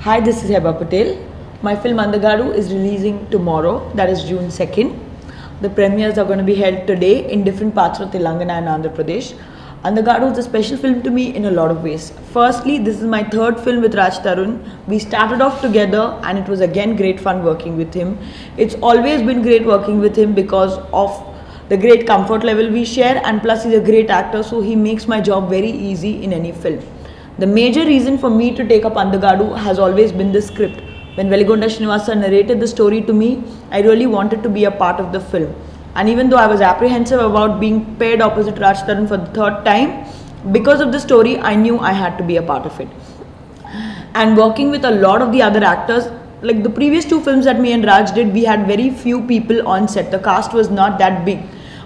Hi, this is Heba Patel. My film Andagaadu is releasing tomorrow, that is June 2nd. The premieres are going to be held today in different parts of Telangana and Andhra Pradesh. Andagaadu is a special film to me in a lot of ways. Firstly, this is my third film with Raj Tarun. We started off together and it was again great fun working with him. It's always been great working with him because of the great comfort level we share, and plus he's a great actor, so he makes my job very easy in any film. The major reason for me to take up Andagaadu has always been the script. When Veligonda Srinivasa narrated the story to me, I really wanted to be a part of the film. And even though I was apprehensive about being paired opposite Raj Tarun for the third time, because of the story, I knew I had to be a part of it. And working with a lot of the other actors, like the previous two films that me and Raj did, we had very few people on set. The cast was not that big.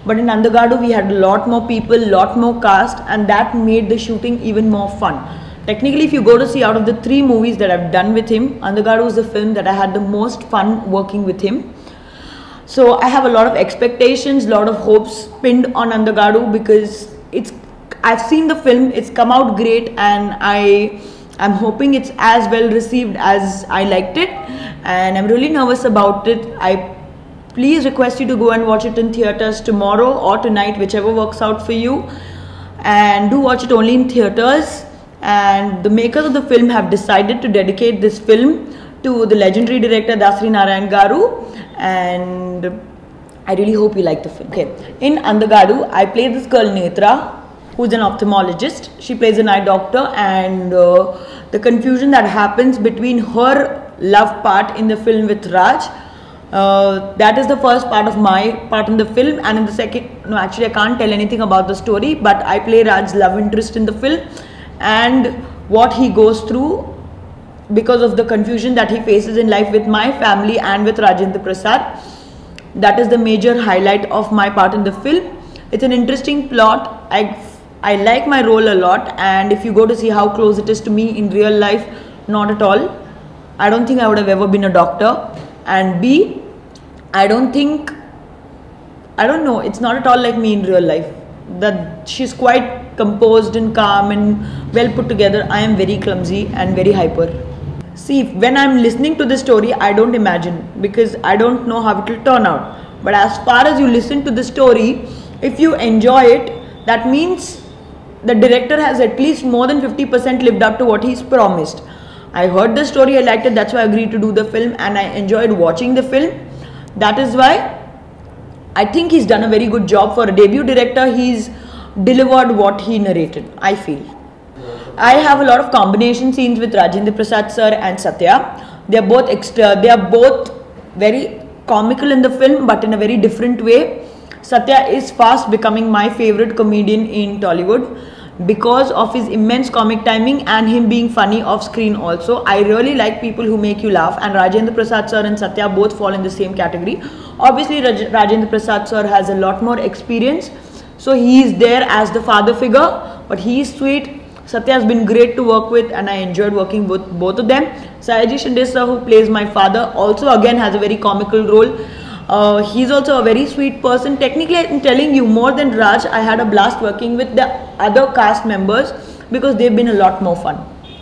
But in Andagaadu, we had a lot more people, lot more cast, and that made the shooting even more fun. Technically, if you go to see out of the 3 movies that I've done with him, Andagaadu is the film that I had the most fun working with him. So I have a lot of expectations, lot of hopes pinned on Andagaadu because I've seen the film, it's come out great, and I'm hoping it's as well received as I liked it, and I'm really nervous about it. I please request you to go and watch it in theatres tomorrow or tonight, whichever works out for you, and do watch it only in theatres. And the makers of the film have decided to dedicate this film to the legendary director Dasari Narayan Garu, and I really hope you like the film. Okay, in Andagaadu, I play this girl Netra, who's an ophthalmologist. She plays an eye doctor, and the confusion that happens between her love part in the film with Raj, that is the first part of my part in the film. And in the second, no, actually I can't tell anything about the story, but I play Raj's love interest in the film and what he goes through because of the confusion that he faces in life with my family and with Rajendra Prasad. That is the major highlight of my part in the film. It's an interesting plot. I like my role a lot, and if you go to see how close it is to me in real life, not at all. I don't think I would have ever been a doctor, and B, I don't know, it's not at all like me in real life. That she's quite composed and calm and well put together. I am very clumsy and very hyper. See, when I'm listening to the story, I don't imagine because I don't know how it will turn out. But as far as you listen to the story, if you enjoy it, that means the director has at least more than 50% lived up to what he's promised. I heard the story, I liked it, that's why I agreed to do the film, and I enjoyed watching the film. That is why I think he's done a very good job for a debut director. He's delivered what he narrated, I feel. I have a lot of combination scenes with Rajendra Prasad sir and Satya. They are both very comical in the film, but in a very different way. Satya is fast becoming my favorite comedian in Tollywood because of his immense comic timing and him being funny off screen also. I really like people who make you laugh, and Rajendra Prasad sir and Satya both fall in the same category. Obviously, Rajendra Prasad sir has a lot more experience, so he is there as the father figure, but he is sweet. Satya has been great to work with, and I enjoyed working with both of them. Sayaji Shinde sir, who plays my father, also again has a very comical role. He's also a very sweet person. Technically, I'm telling you, more than Raj, I had a blast working with the other cast members because they've been a lot more fun.